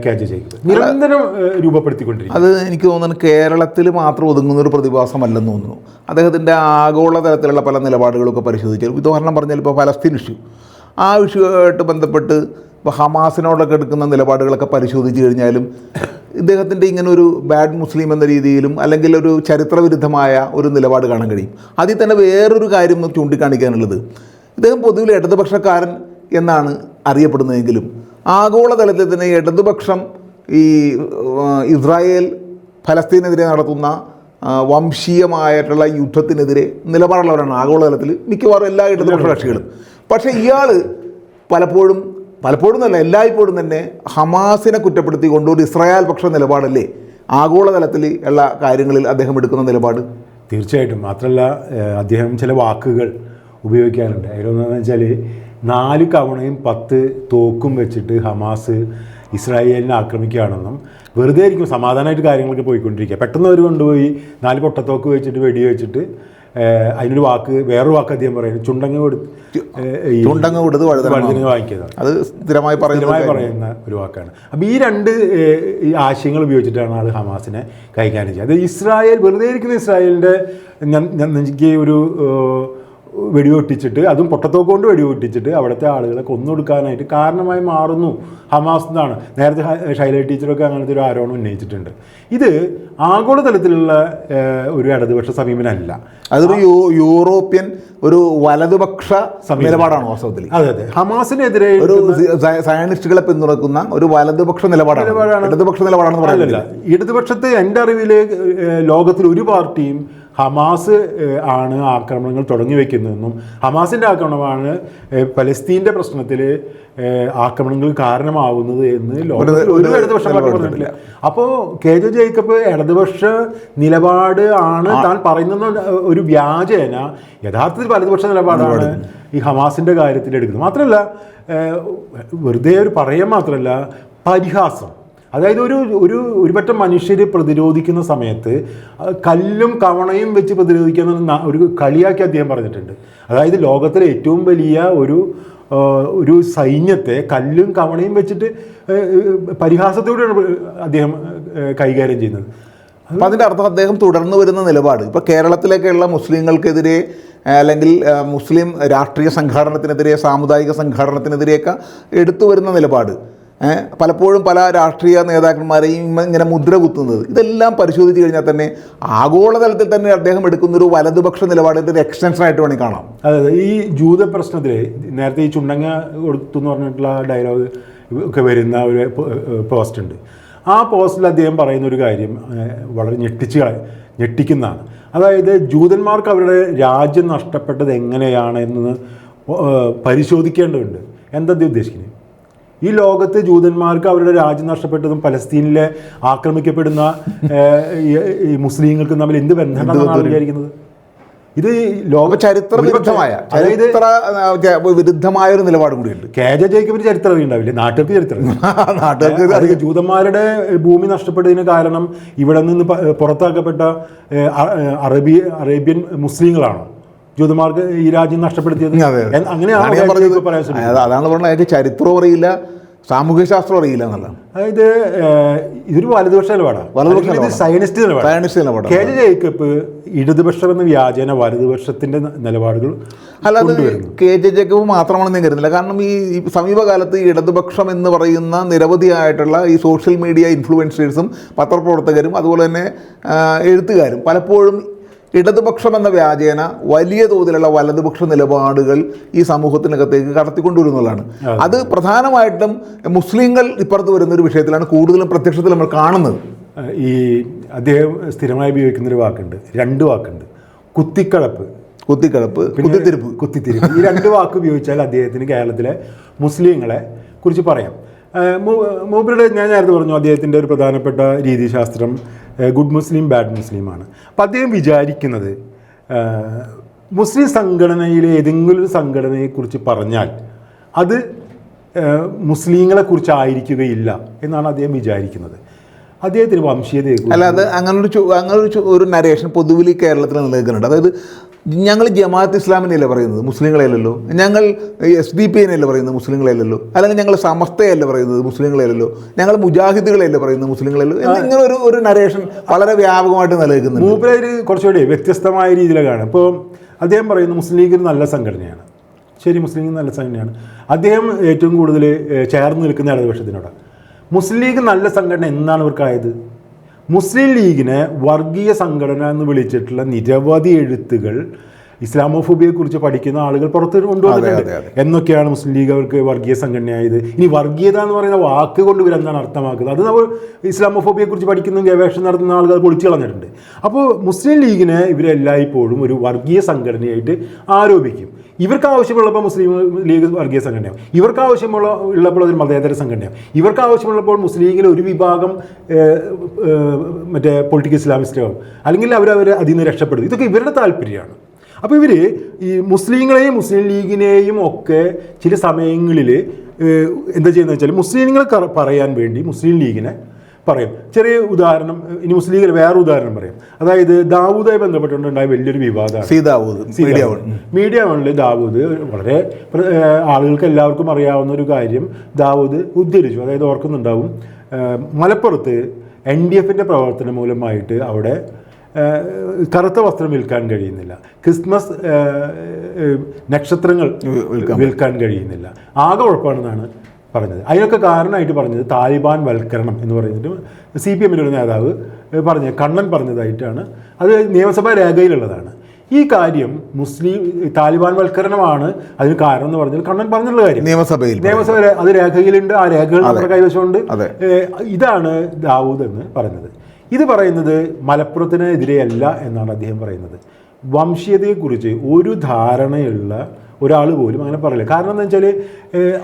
KJ ജേക്കബ്, നിരന്തരം രൂപപ്പെടുത്തിക്കൊണ്ടിരിക്കും. അത് എനിക്ക് തോന്നുന്നു കേരളത്തിൽ മാത്രം ഒതുങ്ങുന്നൊരു പ്രതിഭാസമല്ലെന്ന് തോന്നുന്നു. അദ്ദേഹത്തിൻ്റെ ആഗോള തലത്തിലുള്ള പല നിലപാടുകളൊക്കെ പരിശോധിച്ചാൽ, ഉദാഹരണം പറഞ്ഞാൽ ഇപ്പോൾ ഫലസ്തീൻ ഇഷ്യൂ, ആ ഇഷ്യൂമായിട്ട് ബന്ധപ്പെട്ട് ഇപ്പോൾ ഹമാസിനോടൊക്കെ എടുക്കുന്ന നിലപാടുകളൊക്കെ പരിശോധിച്ച് കഴിഞ്ഞാലും ഇദ്ദേഹത്തിൻ്റെ ഇങ്ങനെ ഒരു ബാഡ് മുസ്ലിം എന്ന രീതിയിലും അല്ലെങ്കിൽ ഒരു ചരിത്രവിരുദ്ധമായ ഒരു നിലപാട് കാണാൻ കഴിയും. അതിൽ തന്നെ വേറൊരു കാര്യം ചൂണ്ടിക്കാണിക്കാനുള്ളത്, ഇദ്ദേഹം പൊതുവിൽ ഇടതുപക്ഷക്കാരൻ എന്നാണ് അറിയപ്പെടുന്നതെങ്കിലും ആഗോളതലത്തിൽ തന്നെ ഇടതുപക്ഷം ഈ ഇസ്രായേൽ ഫലസ്തീനെതിരെ നടത്തുന്ന വംശീയമായിട്ടുള്ള യുദ്ധത്തിനെതിരെ നിലപാടുള്ളവരാണ് ആഗോളതലത്തിൽ മിക്കവാറും എല്ലാ ഇടതുപക്ഷ കക്ഷികളും. പക്ഷേ ഇയാൾ പലപ്പോഴും എന്നല്ല എല്ലായ്പ്പോഴും തന്നെ ഹമാസിനെ കുറ്റപ്പെടുത്തിക്കൊണ്ട് ഒരു ഇസ്രായേൽ പക്ഷ നിലപാടല്ലേ ആഗോളതലത്തിൽ ഉള്ള കാര്യങ്ങളിൽ അദ്ദേഹം എടുക്കുന്ന നിലപാട്? തീർച്ചയായിട്ടും. മാത്രമല്ല അദ്ദേഹം ചില വാക്കുകൾ ഉപയോഗിക്കാറുണ്ട്. അതിലൊന്നെന്ന് വെച്ചാൽ 4 കവണയും 10 തോക്കും വെച്ചിട്ട് ഹമാസ് ഇസ്രായേലിനെ ആക്രമിക്കുകയാണെന്നും വെറുതെ ആയിരിക്കും സമാധാനമായിട്ട് കാര്യങ്ങളൊക്കെ പോയിക്കൊണ്ടിരിക്കുക, പെട്ടെന്ന് അവർ കൊണ്ടുപോയി 4 പൊട്ടത്തോക്ക് വെച്ചിട്ട് വെടി വെച്ചിട്ട് അതിനൊരു വേറൊരു വാക്ക് അദ്ദേഹം പറയുന്നത് ചുണ്ടങ്ങ കൊടുത്ത് വഴുതനങ്ങ വാങ്ങിക്കുന്നത്. അത് സ്ഥിരമായി പറയുന്ന ഒരു വാക്കാണ്. അപ്പോൾ ഈ 2 ആശയങ്ങൾ ഉപയോഗിച്ചിട്ടാണ് അത് ഹമാസിനെ കൈകാര്യം ചെയ്യുക. അത് ഇസ്രായേൽ വെറുതെ ഇരിക്കുന്ന ഇസ്രായേലിൻ്റെ നെഞ്ചിക്ക് ഒരു വെടിവെട്ടിച്ചിട്ട്, അതും പൊട്ടത്തോക്ക് കൊണ്ട് വെടിവെട്ടിച്ചിട്ട് അവിടുത്തെ ആളുകളെ കൊന്നൊടുക്കാനായിട്ട് കാരണമായി മാറുന്നു ഹമാസ് എന്നാണ്. നേരത്തെ ഷൈല ടീച്ചറൊക്കെ അങ്ങനത്തെ ഒരു ആരോപണം ഉന്നയിച്ചിട്ടുണ്ട്. ഇത് ആഗോളതലത്തിലുള്ള ഒരു ഇടതുപക്ഷ സമീപനമല്ല, അതൊരു യൂറോപ്യൻ ഒരു വലതുപക്ഷ നിലപാടാണ് വാസ്തവത്തിൽ. അതെ അതെ, ഹമാസിനെതിരെ ഒരു സയനിസ്റ്റുകളെ പിന്തുണക്കുന്ന ഒരു വലതുപക്ഷ നിലപാടാണ്. ഇടതുപക്ഷ നിലപാടാണെന്ന് പറയുന്നില്ല. ഇടതുപക്ഷത്തെ എൻ്റെ അറിവിൽ ലോകത്തിൽ ഒരു പാർട്ടിയും ഹമാസ് ആണ് ആക്രമണങ്ങൾ തുടങ്ങി വയ്ക്കുന്നതെന്നും ഹമാസിൻ്റെ ആക്രമണമാണ് പലസ്തീൻ്റെ പ്രശ്നത്തിൽ ആക്രമണങ്ങൾ കാരണമാവുന്നത് എന്ന് ഒരു ഇടതുപക്ഷ പാർട്ടി പറഞ്ഞിട്ടില്ല. അപ്പോൾ കെ ജെ ജേക്കബ് ഇടതുപക്ഷ നിലപാട് ആണ് താൻ പറയുന്ന ഒരു വ്യാജേന യഥാർത്ഥത്തിൽ വലതുപക്ഷ നിലപാടാണ് ഈ ഹമാസിൻ്റെ കാര്യത്തിൽ എടുക്കുന്നത്. മാത്രമല്ല വെറുതെ ഒരു പറയാൻ മാത്രമല്ല, പരിഹാസം. അതായത് ഒരു പറ്റം മനുഷ്യർ പ്രതിരോധിക്കുന്ന സമയത്ത് കല്ലും കവണയും വെച്ച് പ്രതിരോധിക്കുന്ന ഒരു കളിയാക്കി അദ്ദേഹം പറഞ്ഞിട്ടുണ്ട്. അതായത് ലോകത്തിലെ ഏറ്റവും വലിയ ഒരു സൈന്യത്തെ കല്ലും കവണയും വെച്ചിട്ട് പരിഹാസത്തോടെയാണ് അദ്ദേഹം കൈകാര്യം ചെയ്യുന്നത്. അപ്പം അതിൻ്റെ അർത്ഥം അദ്ദേഹം തുടർന്നു വരുന്ന നിലപാട് ഇപ്പോൾ കേരളത്തിലേക്കുള്ള മുസ്ലിങ്ങൾക്കെതിരെ അല്ലെങ്കിൽ മുസ്ലിം രാഷ്ട്രീയ സംഘാടനത്തിനെതിരെ സാമുദായിക സംഘാടനത്തിനെതിരെയൊക്കെ എടുത്തു വരുന്ന നിലപാട് പലപ്പോഴും പല രാഷ്ട്രീയ നേതാക്കന്മാരെയും ഇങ്ങനെ മുദ്ര കുത്തുന്നത്, ഇതെല്ലാം പരിശോധിച്ച് കഴിഞ്ഞാൽ തന്നെ ആഗോളതലത്തിൽ തന്നെ അദ്ദേഹം എടുക്കുന്നൊരു വലതുപക്ഷ നിലപാടിൻ്റെ ഒരു എക്സ്റ്റൻഷനായിട്ട് വേണമെങ്കിൽ കാണാം. അതായത് ഈ ജൂത പ്രശ്നത്തിൽ നേരത്തെ ഈ ചുണ്ടങ്ങ കൊടുത്തു എന്ന് പറഞ്ഞിട്ടുള്ള ഡയലോഗ് ഒക്കെ വരുന്ന ഒരു പോസ്റ്റ് ഉണ്ട്. ആ പോസ്റ്റിൽ അദ്ദേഹം പറയുന്ന ഒരു കാര്യം വളരെ ഞെട്ടിക്കുന്നതാണ്. അതായത് ജൂതന്മാർക്ക് അവരുടെ രാജ്യം നഷ്ടപ്പെട്ടത് എങ്ങനെയാണ് എന്ന് പരിശോധിക്കേണ്ടതുണ്ട്. എന്താ ഉദ്ദേശിക്കുന്നത്? ഈ ലോകത്ത് ജൂതന്മാർക്ക് അവരുടെ രാജ്യം നഷ്ടപ്പെട്ടതും പലസ്തീനിലെ ആക്രമിക്കപ്പെടുന്ന ഈ മുസ്ലിങ്ങൾക്കും തമ്മിൽ എന്ത് ബന്ധമാണെന്നാണ് വിചാരിക്കുന്നത്? ഇത് ലോക ചരിത്ര വിരുദ്ധമായ ഒരു നിലപാട് കൂടിയുണ്ട്. കെ ജെ ജേക്കബിന് ചരിത്രം അറിയുണ്ടാവില്ലേ? നാട്ടുകാർക്ക് ചരിത്രം. ജൂതന്മാരുടെ ഭൂമി നഷ്ടപ്പെട്ടതിന് കാരണം ഇവിടെ നിന്ന് പുറത്താക്കപ്പെട്ട അറേബ്യൻ മുസ്ലിങ്ങളാണോ ജൂതന്മാർക്ക് ഈ രാജ്യം നഷ്ടപ്പെടുത്തിയത്? അങ്ങനെയാണ് അതാണ് പറഞ്ഞത്. അയാൾക്ക് ചരിത്രവും അറിയില്ല, സാമൂഹ്യ ശാസ്ത്രം അറിയില്ല എന്നുള്ളതാണ്. അതായത് ഇതൊരു വലതുപക്ഷ നിലപാടാണ്, സയനിസ്റ്റ് നിലപാട്. കെ ജെ ജേക്കബ് ഇടതുപക്ഷം എന്ന വ്യാജേന വലതുപക്ഷത്തിന്റെ നിലപാടുകൾ അല്ലാതെ കെ ജെ ജേക്കബ് മാത്രമാണെന്ന് ഞാൻ കരുതുന്നില്ല. കാരണം ഈ സമീപകാലത്ത് ഈ ഇടതുപക്ഷം എന്ന് പറയുന്ന നിരവധിയായിട്ടുള്ള ഈ സോഷ്യൽ മീഡിയ ഇൻഫ്ലുവൻസേഴ്സും പത്രപ്രവർത്തകരും അതുപോലെ തന്നെ എഴുത്തുകാരും പലപ്പോഴും ഇടതുപക്ഷം എന്ന വ്യാജേന വലിയ തോതിലുള്ള വലതുപക്ഷ നിലപാടുകൾ ഈ സമൂഹത്തിനകത്തേക്ക് കടത്തിക്കൊണ്ടുവരുന്നതാണ്. അത് പ്രധാനമായിട്ടും മുസ്ലിങ്ങൾ ഇപ്പുറത്ത് വരുന്ന ഒരു വിഷയത്തിലാണ് കൂടുതലും പ്രത്യക്ഷത്തിൽ നമ്മൾ കാണുന്നത്. ഈ അദ്ദേഹം സ്ഥിരമായി ഉപയോഗിക്കുന്നൊരു വാക്കുണ്ട്, 2 വാക്കുണ്ട്, കുത്തിത്തിരിപ്പ്, കുത്തിത്തിരിപ്പ്. ഈ 2 വാക്ക് ഉപയോഗിച്ചാൽ അദ്ദേഹത്തിന് കേരളത്തിലെ മുസ്ലിങ്ങളെ കുറിച്ച് പറയാം. മൂപ്പരുടെ ഞാൻ നേരത്തെ പറഞ്ഞു അദ്ദേഹത്തിൻ്റെ ഒരു പ്രധാനപ്പെട്ട രീതിശാസ്ത്രം ഗുഡ് മുസ്ലിം ബാഡ് മുസ്ലിമാണ്. അപ്പം അദ്ദേഹം വിചാരിക്കുന്നത് മുസ്ലിം സംഘടനയിലെ ഏതെങ്കിലും ഒരു സംഘടനയെക്കുറിച്ച് പറഞ്ഞാൽ അത് മുസ്ലിങ്ങളെക്കുറിച്ച് ആയിരിക്കുകയില്ല എന്നാണ് അദ്ദേഹം വിചാരിക്കുന്നത്. അദ്ദേഹത്തിന് വംശീയതയെ അല്ലാതെ അങ്ങനൊരു നരേഷൻ പൊതുവിൽ കേരളത്തിൽ നിലനിൽക്കുന്നുണ്ട്. അതായത് ഞങ്ങൾ ജമാഅത്ത് ഇസ്ലാമിനെയല്ല പറയുന്നത്, മുസ്ലിങ്ങളെയല്ലോ. ഞങ്ങൾ SDP എന്നല്ല പറയുന്നത്, മുസ്ലിങ്ങളെയല്ലോ. അല്ലെങ്കിൽ ഞങ്ങൾ സമസ്തയല്ല പറയുന്നത്, മുസ്ലിങ്ങളെയല്ലോ. ഞങ്ങൾ മുജാഹിദുകളെയല്ല പറയുന്നത്, മുസ്ലിങ്ങളെല്ലോ. ഇങ്ങനെ ഒരു നരേഷൻ വളരെ വ്യാപകമായിട്ട് നിലനിൽക്കുന്നുണ്ട്. മൂപ്പര് കുറച്ചുകൂടി വ്യത്യസ്തമായ രീതിയിലാണ്. ഇപ്പോൾ അദ്ദേഹം പറയുന്നത് മുസ്ലിം ലീഗ് ഒരു നല്ല സംഘടനയാണ്. ശരി, മുസ്ലിം ലീഗ് നല്ല സംഘടനയാണ്. അദ്ദേഹം ഏറ്റവും കൂടുതൽ ചേർന്ന് നിൽക്കുന്ന ഇടതുപക്ഷത്തിനോടാണ്. മുസ്ലിം ലീഗ് നല്ല സംഘടന എന്നാണ് ഇവർക്കായത്? മുസ്ലിം ലീഗിനെ വർഗീയ സംഘടന എന്ന് വിളിച്ചിട്ടുള്ള നിരവധി എഴുത്തുകൾ ഇസ്ലാമോഫോബിയെക്കുറിച്ച് പഠിക്കുന്ന ആളുകൾ പുറത്ത് കൊണ്ടുവന്നിട്ടുണ്ട്. എന്നൊക്കെയാണ് മുസ്ലിം ലീഗ് അവർക്ക് വർഗീയ സംഘടനയായത്? ഇനി വർഗീയത എന്ന് പറയുന്ന വാക്ക് കൊണ്ട് ഇവരെന്താണ് അർത്ഥമാക്കുന്നത്? അത് നമ്മൾ ഇസ്ലാമോഫോബിയെക്കുറിച്ച് പഠിക്കുന്ന ഗവേഷണം നടത്തുന്ന ആളുകൾ പൊളിച്ചു കളഞ്ഞിട്ടുണ്ട്. അപ്പോൾ മുസ്ലിം ലീഗിനെ ഇവരെല്ലായ്പ്പോഴും ഒരു വർഗീയ സംഘടനയായിട്ട് ആരോപിക്കും. ഇവർക്ക് ആവശ്യമുള്ളപ്പോൾ മുസ്ലിം ലീഗ് വർഗീയ സംഘടനയാവും, ഇവർക്ക് ഉള്ളപ്പോൾ അതൊരു മതേതര സംഘടനയാവും, ഇവർക്ക് ആവശ്യമുള്ളപ്പോൾ മുസ്ലിം ലീഗിലെ ഒരു വിഭാഗം മറ്റേ പൊളിറ്റിക്കൽ ഇസ്ലാമിസ്റ്റാവും, അല്ലെങ്കിൽ അവർ അതിൽ നിന്ന് രക്ഷപ്പെടും. ഇതൊക്കെ ഇവരുടെ താല്പര്യമാണ്. അപ്പോൾ ഇവർ ഈ മുസ്ലിങ്ങളെയും മുസ്ലിം ലീഗിനെയും ഒക്കെ ചില സമയങ്ങളിൽ എന്താ ചെയ്യുന്നത് വെച്ചാൽ മുസ്ലിങ്ങളെ പറയാൻ വേണ്ടി മുസ്ലിം ലീഗിനെ പറയും. ചെറിയ ഉദാഹരണം, ഇനി മുസ്ലിം ലീഗിൽ വേറെ ഉദാഹരണം പറയും. അതായത് ദാവൂദുമായി ബന്ധപ്പെട്ടുണ്ടായ വലിയൊരു വിവാദമാണ് മീഡിയ വണ്ണിൽ ദാവൂദ് വളരെ ആളുകൾക്ക് എല്ലാവർക്കും അറിയാവുന്ന ഒരു കാര്യം ദാവൂദ് ഉദ്ധരിച്ചു. അതായത് ഓർക്കുന്നുണ്ടാവും, മലപ്പുറത്ത് NDF-ന്റെ പ്രവർത്തനം മൂലമായിട്ട് അവിടെ കറുത്ത വസ്ത്രം വിൽക്കാൻ കഴിയുന്നില്ല, ക്രിസ്മസ് നക്ഷത്രങ്ങൾ വിൽക്കാൻ കഴിയുന്നില്ല, ആകെ ഉഴപ്പാണെന്നാണ് പറഞ്ഞത്. അതിനൊക്കെ കാരണമായിട്ട് പറഞ്ഞത് താലിബാൻ വൽക്കരണം എന്ന് പറഞ്ഞിട്ട് CPM-ൻ്റെ ഒരു നേതാവ് കണ്ണൻ പറഞ്ഞതായിട്ടാണ്. അത് നിയമസഭാ രേഖയിലുള്ളതാണ്. ഈ കാര്യം താലിബാൻ വൽക്കരണമാണ് അതിന് കാരണം എന്ന് പറഞ്ഞാൽ കണ്ണൻ പറഞ്ഞുള്ള കാര്യം നിയമസഭ അത് രേഖയിലുണ്ട്. ആ രേഖകൾ നമ്മുടെ കൈവശമുണ്ട്. ഇതാണ് ദാവൂദ് എന്ന് പറഞ്ഞത്. ഇത് പറയുന്നത് മലപ്പുറത്തിനെതിരെയല്ല എന്നാണ് അദ്ദേഹം പറയുന്നത്. വംശീയതയെക്കുറിച്ച് ഒരു ധാരണയുള്ള ഒരാൾ പോലും അങ്ങനെ പറയില്ല. കാരണം എന്താ വെച്ചാൽ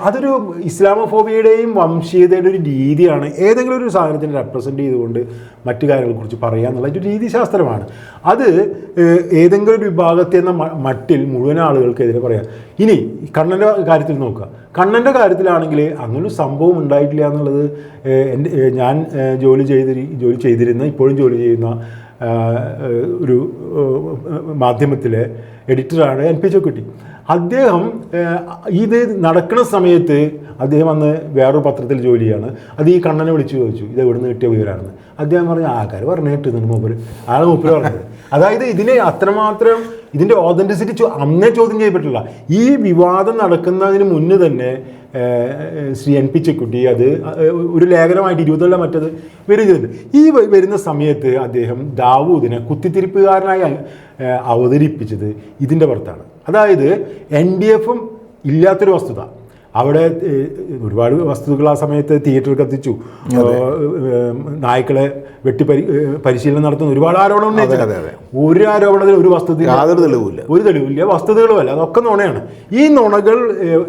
അതൊരു ഇസ്ലാമോഫോബിയയുടെയും വംശീയതയുടെ ഒരു രീതിയാണ്. ഏതെങ്കിലും ഒരു സാധനത്തിനെ റെപ്രസെൻ്റ് ചെയ്തുകൊണ്ട് മറ്റു കാര്യങ്ങളെക്കുറിച്ച് പറയുക എന്നുള്ള ഒരു രീതിശാസ്ത്രമാണ്. അത് ഏതെങ്കിലും ഒരു വിഭാഗത്തെ എന്ന മട്ടിൽ മുഴുവൻ ആളുകൾക്കെതിരെ പറയാം. ഇനി കണ്ണൻ്റെ കാര്യത്തിൽ നോക്കുക. കണ്ണൻ്റെ കാര്യത്തിലാണെങ്കിൽ അങ്ങനൊരു സംഭവം ഉണ്ടായിട്ടില്ല എന്നുള്ളത് ഞാൻ ജോലി ചെയ്തിരുന്ന ഇപ്പോഴും ജോലി ചെയ്യുന്ന ഒരു മാധ്യമത്തിലെ എഡിറ്ററാണ് NP ചക്കുട്ടി. അദ്ദേഹം ഇത് നടക്കുന്ന സമയത്ത് അദ്ദേഹം അന്ന് വേറൊരു പത്രത്തിൽ ജോലിയാണ്. അത് ഈ കണ്ണനെ വിളിച്ചു ചോദിച്ചു, ഇത് എവിടെ നിന്ന് കിട്ടിയ വിവരമാണെന്ന്. അദ്ദേഹം പറഞ്ഞു, ആൾക്കാർ പറഞ്ഞു കിട്ടുന്നുണ്ട് മൂപ്പര് പറഞ്ഞത്. അതായത് ഇതിനെ അത്രമാത്രം ഇതിൻ്റെ ഓതൻറ്റിസിറ്റി അന്നേ ചോദ്യം ചെയ്യപ്പെട്ടില്ല. ഈ വിവാദം നടക്കുന്നതിന് മുന്നേ തന്നെ ശ്രീ NP ചക്കുട്ടി അത് ഒരു ലേഖനമായിട്ട് 20 മറ്റത് വരുന്നുണ്ട്. ഈ വരുന്ന സമയത്ത് അദ്ദേഹം ദാവൂദിനെ കുത്തിത്തിരിപ്പുകാരനായി അവതരിപ്പിച്ചത് ഇതിൻ്റെ പുറത്താണ്. അതായത് NDF-ഉം ഇല്ലാത്തൊരു വസ്തുത. അവിടെ ഒരുപാട് വസ്തുതകൾ ആ സമയത്ത് തിയേറ്റർ കത്തിച്ചു, നായ്ക്കളെ പരിശീലനം നടത്തുന്ന ഒരുപാട് ആരോപണം ഉന്നയിച്ചില്ല. ഒരു ആരോപണത്തിൽ ഒരു തെളിവില്ല, വസ്തുതകളുമല്ല, അതൊക്കെ നുണയാണ്. ഈ നുണകൾ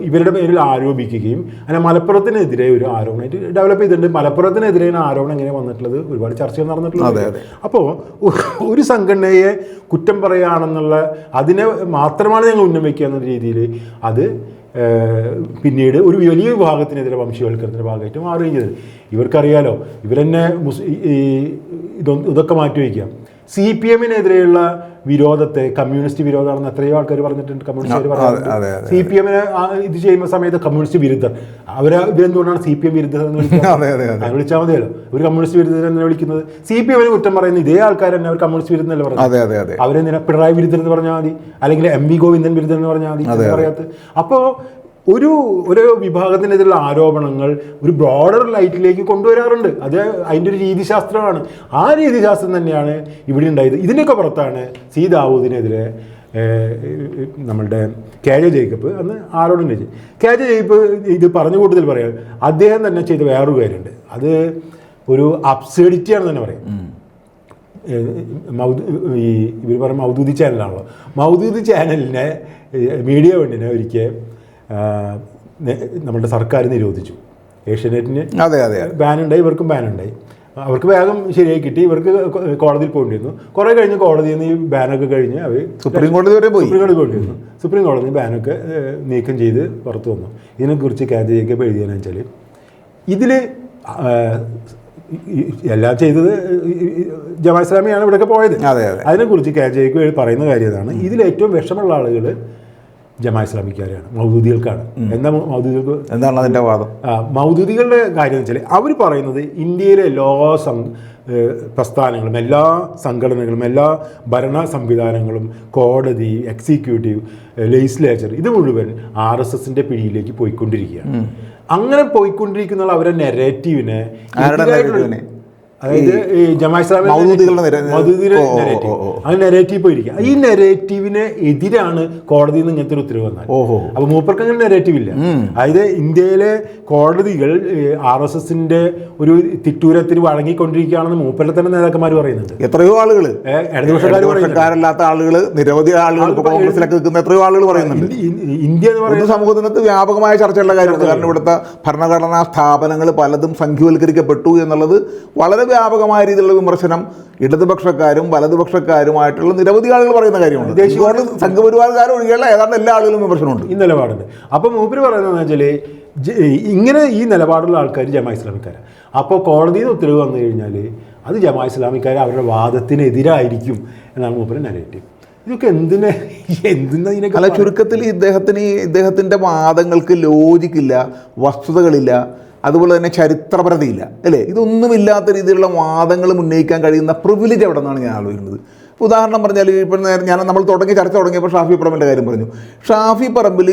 ഇവരുടെ പേരിൽ ആരോപിക്കുകയും അങ്ങനെ മലപ്പുറത്തിനെതിരെ ഒരു ആരോപണമായിട്ട് ഡെവലപ്പ് ചെയ്തിട്ടുണ്ട്. മലപ്പുറത്തിനെതിരെ ആരോപണം എങ്ങനെ വന്നിട്ടുള്ളത് ഒരുപാട് ചർച്ചകൾ നടന്നിട്ടുള്ളത്. അപ്പോൾ ഒരു സംഘടനയെ കുറ്റം പറയുകയാണെന്നുള്ള അതിനെ മാത്രമാണ് ഞങ്ങൾ ഉന്നമിക്കുക എന്ന രീതിയിൽ അത് പിന്നീട് ഒരു വലിയ വിഭാഗത്തിനെതിരെ വംശീയവൽക്കരണത്തിൻ്റെ ഭാഗമായിട്ട് മാറുകയും ചെയ്തത്. ഇവർക്കറിയാലോ, ഇവരെന്നെ ഇതൊക്കെ മാറ്റിവെക്കാം. CPM-നെതിരെയുള്ള വിരോധത്തെ കമ്മ്യൂണിസ്റ്റ് വിരോധമാണെന്ന് എത്രയോ ആൾക്കാർ പറഞ്ഞിട്ടുണ്ട്. കമ്മ്യൂണിസ്റ്റുകാർ പറഞ്ഞിട്ടുണ്ട് CPM-നെ ഇത് ചെയ്യുന്ന സമയത്ത് കമ്മ്യൂണിസ്റ്റ് വിരുദ്ധർ. ഇവരെന്തുകൊണ്ടാണ് CPM വിരുദ്ധർ എന്ന് വിളിക്കുന്നത്? വിളിച്ചാൽ മതിയല്ലോ. ഒരു കമ്മ്യൂണിസ്റ്റ് വിരുദ്ധർ എന്ന് വിളിക്കുന്നത്. CPM-നെ കുറ്റം പറയുന്ന ഇതേ ആൾക്കാർ തന്നെ അവർ കമ്മ്യൂണിസ്റ്റ് വിരുദ്ധർ എന്നല്ല പറഞ്ഞത്. അവരെന്തിനാ പിണറായി വിരുദ്ധർ എന്ന് പറഞ്ഞാൽ മതി, അല്ലെങ്കിൽ MV ഗോവിന്ദൻ വിരുദ്ധർ എന്ന് പറഞ്ഞാൽ മതി, പറയാത്ത. അപ്പോൾ ഒരു വിഭാഗത്തിനെതിരെയുള്ള ആരോപണങ്ങൾ ഒരു ബ്രോഡർ ലൈറ്റിലേക്ക് കൊണ്ടുവരാറുണ്ട്. അത് അതിൻ്റെ ഒരു രീതിശാസ്ത്രമാണ്. ആ രീതിശാസ്ത്രം തന്നെയാണ് ഇവിടെ ഉണ്ടായത്. ഇതിൻ്റെയൊക്കെ പുറത്താണ് ദാവൂദിനെതിരെ നമ്മളുടെ KJ ജേക്കബ് അന്ന് ആരോടും ചെയ്തു. KJ ജേക്കബ് ഇത് പറഞ്ഞ കൂട്ടത്തിൽ പറയാം, അദ്ദേഹം തന്നെ ചെയ്ത വേറൊരു കാര്യമുണ്ട്. അത് ഒരു അബ്സേഡിറ്റിയാണെന്ന് തന്നെ പറയും. ഇവർ പറഞ്ഞ മൗദൂദി ചാനലാണല്ലോ. മൗദൂദി ചാനലിനെ മീഡിയ വണ്ണിനെ ഒരിക്കൽ നമ്മളുടെ സർക്കാർ നിരോധിച്ചു. ഏഷ്യാനെറ്റിന് ബാനുണ്ടായി, ഇവർക്കും ബാനുണ്ടായി. അവർക്ക് വേഗം ശരിയായി കിട്ടി. ഇവർക്ക് കോടതിയിൽ പോകേണ്ടിയിരുന്നു. കുറേ കഴിഞ്ഞ് കോടതിയിൽ നിന്ന് ഈ ബാനൊക്കെ കഴിഞ്ഞ് അവർ സുപ്രീം കോടതി വരെ പോകേണ്ടിയിരുന്നു. സുപ്രീം കോടതി ബാനൊക്കെ നീക്കം ചെയ്ത് പുറത്തു വന്നു. ഇതിനെക്കുറിച്ച് KJ ജേക്കബ് എഴുതിയെന്ന് വെച്ചാൽ ഇതിൽ എല്ലാം ചെയ്തത് ജമാഅത്ത് ഇസ്ലാമിയാണ് ഇവിടെയൊക്കെ പോയത്. അതിനെക്കുറിച്ച് KJ ജേക്കബ് പറയുന്ന കാര്യം ഇതാണ്: ഇതിൽ ഏറ്റവും വിഷമുള്ള ആളുകൾ ജമാഅത്ത് ഇസ്ലാമിക്കാരാണ്, മൗദൂദികൾക്കാണ്. എന്താണ് അതിൻ്റെ വാദം? മൗദൂദികളുടെ കാര്യം എന്ന് വെച്ചാൽ അവർ പറയുന്നത് ഇന്ത്യയിലെ എല്ലാ പ്രസ്ഥാനങ്ങളും എല്ലാ സംഘടനകളും എല്ലാ ഭരണ സംവിധാനങ്ങളും കോടതി, എക്സിക്യൂട്ടീവ്, ലെജിസ്ലേച്ചർ ഇത് മുഴുവൻ RSSന്റെ പിടിയിലേക്ക് പോയിക്കൊണ്ടിരിക്കുകയാണ്. അങ്ങനെ പോയിക്കൊണ്ടിരിക്കുന്ന അവരുടെ നെറേറ്റീവിനെ, അതായത് ഈ ജമാഅത്ത് ഇസ്ലാമിയുടെ അങ്ങനെ നെറേറ്റീവ് പോയിരിക്കുക. ഈ നെറേറ്റീവിന് എതിരാണ് കോടതിയിൽ നിന്ന് ഇങ്ങനത്തെ ഒരു ഉത്തരവ് വന്നാൽ. അപ്പൊ മൂപ്പർക്ക് അങ്ങനെ നെറേറ്റീവ് ഇല്ല. അതായത് ഇന്ത്യയിലെ കോടതികൾ RSSന്റെ ഒരു തിട്ടൂരത്തിന് വഴങ്ങിക്കൊണ്ടിരിക്കുകയാണെന്ന് മൂപ്പരുടെ തന്നെ നേതാക്കന്മാർ പറയുന്നുണ്ട്. എത്രയോ ആളുകൾ, ഇടതുപക്ഷക്കാരല്ലാത്ത ആളുകൾ, നിരവധി ആളുകൾ കോൺഗ്രസിലൊക്കെ നിൽക്കുന്ന എത്രയോ ആളുകൾ പറയുന്നുണ്ട്. ഇന്ത്യ എന്ന് പറയുന്ന സമൂഹത്തിനകത്ത് വ്യാപകമായ ചർച്ചയുള്ള കാര്യമാണ്. കാരണം ഇവിടുത്തെ ഭരണഘടനാ സ്ഥാപനങ്ങൾ പലതും സംഘീവൽക്കരിക്കപ്പെട്ടു എന്നുള്ളത് വളരെ വ്യാപകമായ രീതിയിലുള്ള വിമർശനം ഇടതുപക്ഷക്കാരും വലതുപക്ഷക്കാരുമായിട്ടുള്ള നിരവധി ആളുകൾ പറയുന്ന കാര്യമാണ്. സംഘപരിവാരക്കാരും ഒഴികെയുള്ള ഏതാണ്ട് എല്ലാ ആളുകളും വിമർശനമുണ്ട്. ഈ നിലപാടുണ്ട്. അപ്പം മൂപ്പര് പറയുന്നതെന്ന് വെച്ചാൽ ഇങ്ങനെ ഈ നിലപാടുള്ള ആൾക്കാർ ജമാഅത്ത് ഇസ്ലാമിക്കാരാണ്. അപ്പോൾ കോടതിയിൽ നിന്ന് ഉത്തരവ് വന്നു കഴിഞ്ഞാൽ അത് ജമാഅത്ത് ഇസ്ലാമിക്കാർ അവരുടെ വാദത്തിനെതിരായിരിക്കും എന്നാണ് മൂപ്പര് നെറേറ്റീവ്. ഇതൊക്കെ എന്തിനൊക്കെ അല്ല, ചുരുക്കത്തിൽ ഇദ്ദേഹത്തിൻ്റെ വാദങ്ങൾക്ക് ലോജിക്കില്ല, വസ്തുതകളില്ല, അതുപോലെ തന്നെ ചരിത്രപരതയില്ല, അല്ലേ? ഇതൊന്നുമില്ലാത്ത രീതിയിലുള്ള വാദങ്ങൾ ഉന്നയിക്കാൻ കഴിയുന്ന പ്രിവിലേജ് എവിടെ നിന്നാണ് ഞാൻ ആലോചിക്കുന്നത്. ഇപ്പോൾ ഉദാഹരണം പറഞ്ഞാൽ ഇപ്പം നമ്മൾ ചർച്ച തുടങ്ങിയപ്പോൾ ഷാഫി പറമ്പിൻ്റെ കാര്യം പറഞ്ഞു. ഷാഫി പറമ്പിൽ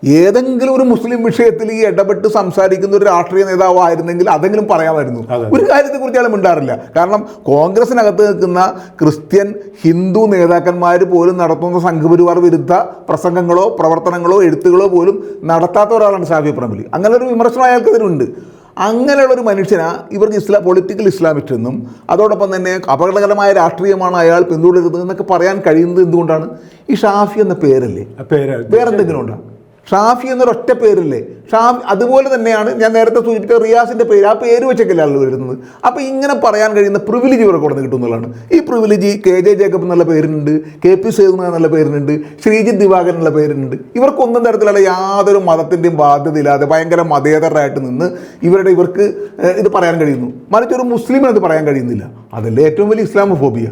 ഏതെങ്കിലും ഒരു മുസ്ലിം വിഷയത്തിൽ ഈ ഇടപെട്ട് സംസാരിക്കുന്ന ഒരു രാഷ്ട്രീയ നേതാവ് ആയിരുന്നെങ്കിൽ അതെങ്കിലും പറയാമായിരുന്നു. ഒരു കാര്യത്തെക്കുറിച്ച് അയാൾ മിണ്ടാറില്ല. കാരണം കോൺഗ്രസിനകത്ത് നിൽക്കുന്ന ക്രിസ്ത്യൻ, ഹിന്ദു നേതാക്കന്മാർ പോലും നടത്തുന്ന സംഘപരിവാർ വിരുദ്ധ പ്രസംഗങ്ങളോ പ്രവർത്തനങ്ങളോ എഴുത്തുകളോ പോലും നടത്താത്ത ഒരാളാണ് ഷാഫി പറമ്പിൽ. അങ്ങനെ ഒരു വിമർശനം അയാൾക്കെതിരുണ്ട്. അങ്ങനെയുള്ളൊരു മനുഷ്യനാ ഇവർക്ക് പൊളിറ്റിക്കൽ ഇസ്ലാമിസ്റ്റ് എന്നും അതോടൊപ്പം തന്നെ അപകടകരമായ രാഷ്ട്രീയമാണ് അയാൾ പിന്തുടരുന്നത് എന്നൊക്കെ പറയാൻ കഴിയുന്നത് എന്തുകൊണ്ടാണ്? ഈ ഷാഫി എന്ന പേരല്ലേ, വേറെന്തെങ്കിലും ഉണ്ടോ? ഷാഫി എന്നൊരൊറ്റ പേരില്ലേ? ഷാഫി അതുപോലെ തന്നെയാണ് ഞാൻ നേരത്തെ സൂചിപ്പിച്ച റിയാസിൻ്റെ പേര്, ആ പേര് വെച്ചൊക്കെയല്ലേ ആൾ വരുന്നത്. അപ്പോൾ ഇങ്ങനെ പറയാൻ കഴിയുന്ന പ്രിവിലേജ് ഇവർക്ക് കൊടുത്ത് കിട്ടുന്നതാണ്. ഈ പ്രിവിലേജ് KJ ജേക്കബ് എന്നുള്ള പേരിനുണ്ട്, KP സേതുനാഥ് എന്നുള്ള പേരിനുണ്ട്, ശ്രീജിത്ത് ദിവാകരൻ എന്നുള്ള പേരിനുണ്ട്. ഇവർക്കൊന്നും തരത്തിലുള്ള യാതൊരു മതത്തിൻ്റെയും ബാധ്യതയില്ലാതെ ഭയങ്കര മതേതരരായിട്ട് നിന്ന് ഇവർക്ക് ഇത് പറയാൻ കഴിയുന്നു. മറിച്ചൊരു മുസ്ലിമിനത് പറയാൻ കഴിയുന്നില്ല. അതല്ലേ ഏറ്റവും വലിയ ഇസ്ലാമോഫോബിയ.